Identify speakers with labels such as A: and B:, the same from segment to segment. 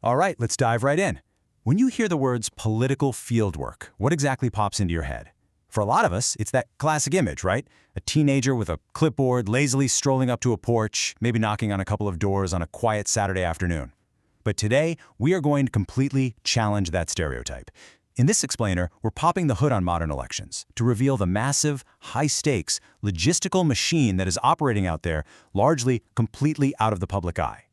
A: All right, let's dive right in. When you hear the words political fieldwork, what exactly pops into your head? For a lot of us, it's that classic image, right? A teenager with a clipboard lazily strolling up to a porch, maybe knocking on a couple of doors on a quiet Saturday afternoon. But today, we are going to completely challenge that stereotype. In this explainer, we're popping the hood on modern elections to reveal the massive, high-stakes, logistical machine that is operating out there, largely completely out of the public eye.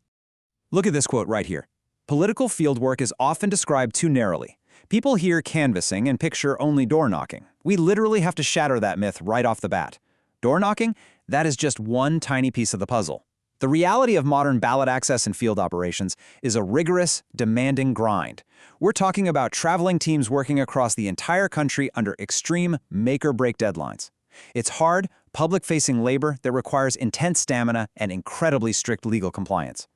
B: Look at this quote right here. Political fieldwork is often described too narrowly. People hear canvassing and picture only door knocking. We literally have to shatter that myth right off the bat. Door knocking? That is just one tiny piece of the puzzle. The reality of modern ballot access and field operations is a rigorous, demanding grind. We're talking about traveling teams working across the entire country under extreme make-or-break deadlines. It's hard, public-facing labor that requires intense stamina and incredibly strict legal compliance.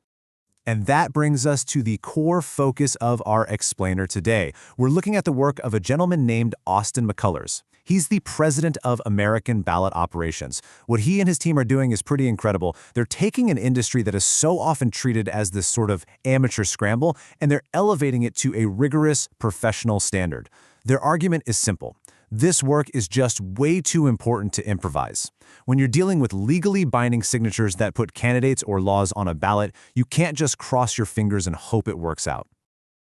C: And that brings us to the core focus of our explainer today. We're looking at the work of a gentleman named Austin McCullers. He's the president of American Ballot Operations. What he and his team are doing is pretty incredible. They're taking an industry that is so often treated as this sort of amateur scramble, and they're elevating it to a rigorous professional standard. Their argument is simple. This work is just way too important to improvise. When you're dealing with legally binding signatures that put candidates or laws on a ballot, you can't just cross your fingers and hope it works out.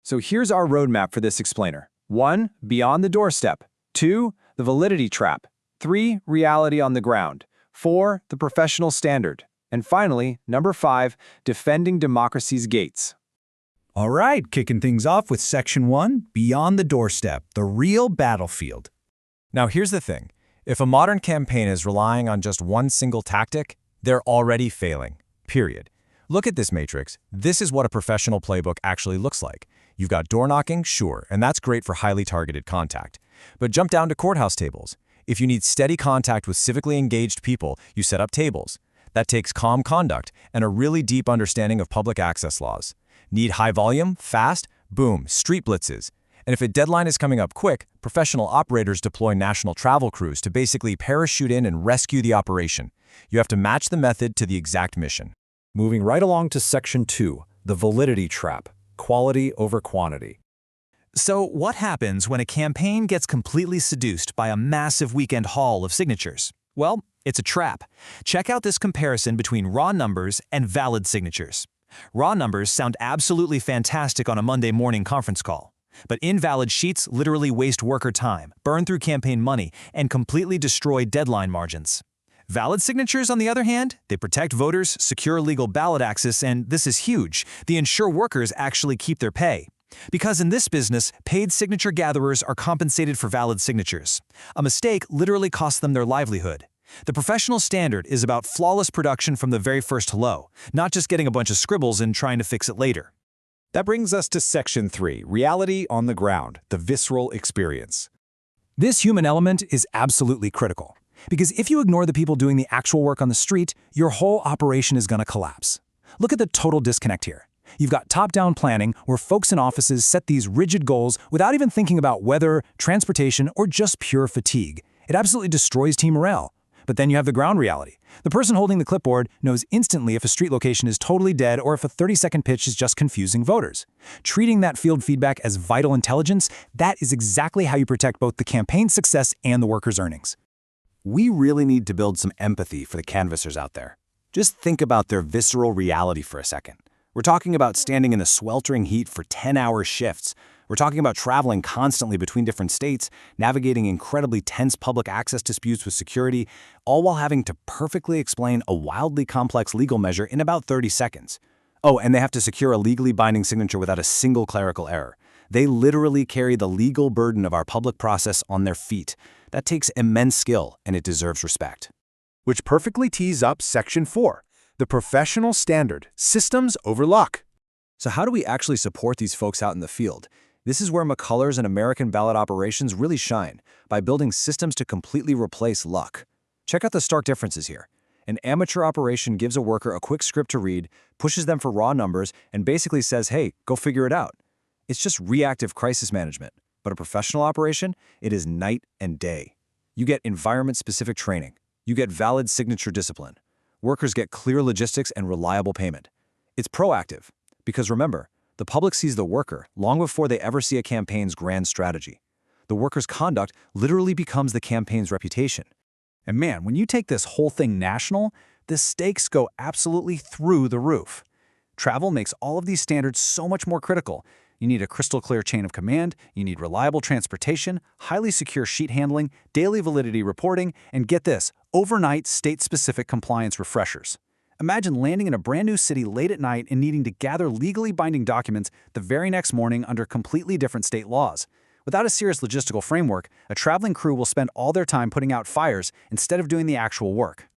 B: So here's our roadmap for this explainer. 1. Beyond the doorstep. 2. The validity trap. 3. Reality on the ground. 4. The professional standard. And finally, number 5. Defending democracy's gates.
D: All right, kicking things off with Section 1, Beyond the Doorstep, the real battlefield.
A: Now here's the thing. If a modern campaign is relying on just one single tactic, they're already failing, period. Look at this matrix. This is what a professional playbook actually looks like. You've got door knocking, sure, and that's great for highly targeted contact. But jump down to courthouse tables. If you need steady contact with civically engaged people, you set up tables. That takes calm conduct and a really deep understanding of public access laws. Need high volume, fast? Boom, street blitzes. And if a deadline is coming up quick, professional operators deploy national travel crews to basically parachute in and rescue the operation. You have to match the method to the exact mission.
D: Moving right along to Section 2, the validity trap, quality over quantity.
E: So what happens when a campaign gets completely seduced by a massive weekend haul of signatures? Well, it's a trap. Check out this comparison between raw numbers and valid signatures. Raw numbers sound absolutely fantastic on a Monday morning conference call. But invalid sheets literally waste worker time, burn through campaign money, and completely destroy deadline margins. Valid signatures, on the other hand, they protect voters, secure legal ballot access, and this is huge, they ensure workers actually keep their pay. Because in this business, paid signature gatherers are compensated for valid signatures. A mistake literally costs them their livelihood. The professional standard is about flawless production from the very first hello, not just getting a bunch of scribbles and trying to fix it later.
D: That brings us to Section 3, reality on the ground, the visceral experience.
E: This human element is absolutely critical, because if you ignore the people doing the actual work on the street, your whole operation is going to collapse. Look at the total disconnect here. You've got top-down planning where folks in offices set these rigid goals without even thinking about weather, transportation, or just pure fatigue. It absolutely destroys team morale. But then you have the ground reality. The person holding the clipboard knows instantly if a street location is totally dead or if a 30-second pitch is just confusing voters. Treating that field feedback as vital intelligence, that is exactly how you protect both the campaign's success and the workers' earnings.
C: We really need to build some empathy for the canvassers out there. Just think about their visceral reality for a second. We're talking about standing in the sweltering heat for 10-hour shifts. We're talking about traveling constantly between different states, navigating incredibly tense public access disputes with security, all while having to perfectly explain a wildly complex legal measure in about 30 seconds. Oh, and they have to secure a legally binding signature without a single clerical error. They literally carry the legal burden of our public process on their feet. That takes immense skill, and it deserves respect.
D: Which perfectly tees up Section 4, the professional standard, systems over luck.
B: So how do we actually support these folks out in the field? This is where McCullers and American Ballot Operations really shine, by building systems to completely replace luck. Check out the stark differences here. An amateur operation gives a worker a quick script to read, pushes them for raw numbers, and basically says, hey, go figure it out. It's just reactive crisis management. But a professional operation, it is night and day. You get environment-specific training. You get valid signature discipline. Workers get clear logistics and reliable payment. It's proactive, because remember, The public sees the worker long before they ever see a campaign's grand strategy. The worker's conduct literally becomes the campaign's reputation.
D: And man, when you take this whole thing national, the stakes go absolutely through the roof. Travel makes all of these standards so much more critical. You need a crystal clear chain of command, you need reliable transportation, highly secure sheet handling, daily validity reporting, and get this, overnight state-specific compliance refreshers. Imagine landing in a brand new city late at night and needing to gather legally binding documents the very next morning under completely different state laws. Without a serious logistical framework, a traveling crew will spend all their time putting out fires instead of doing the actual work.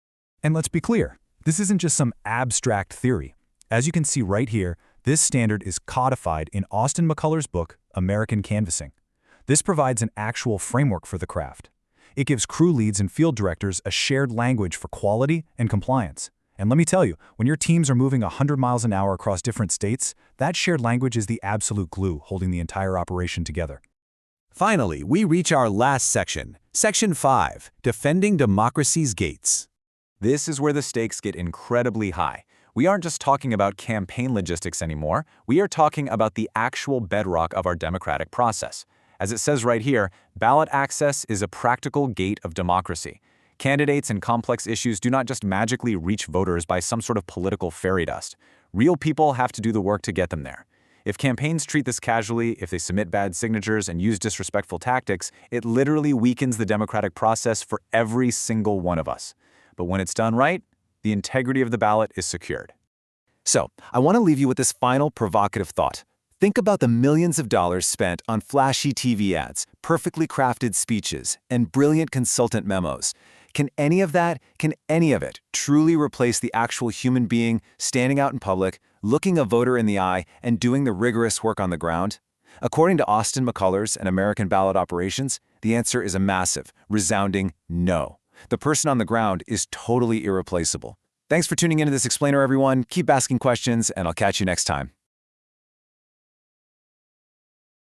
A: And let's be clear, this isn't just some abstract theory. As you can see right here, this standard is codified in Austin McCullers' book, American Canvassing. This provides an actual framework for the craft. It gives crew leads and field directors a shared language for quality and compliance. And let me tell you, when your teams are moving 100 miles an hour across different states, that shared language is the absolute glue holding the entire operation together.
C: Finally, we reach our last section, Section 5, Defending Democracy's Gates.
B: This is where the stakes get incredibly high. We aren't just talking about campaign logistics anymore, we are talking about the actual bedrock of our democratic process. As it says right here, ballot access is a practical gate of democracy. Candidates and complex issues do not just magically reach voters by some sort of political fairy dust. Real people have to do the work to get them there. If campaigns treat this casually, if they submit bad signatures and use disrespectful tactics, it literally weakens the democratic process for every single one of us. But when it's done right, the integrity of the ballot is secured.
C: So, I want to leave you with this final provocative thought. Think about the millions of dollars spent on flashy TV ads, perfectly crafted speeches, and brilliant consultant memos. Can any of it truly replace the actual human being standing out in public, looking a voter in the eye, and doing the rigorous work on the ground? According to Austin McCullers and American Ballot Operations, the answer is a massive, resounding no. The person on the ground is totally irreplaceable. Thanks for tuning into this explainer, everyone. Keep asking questions, and I'll catch you next time.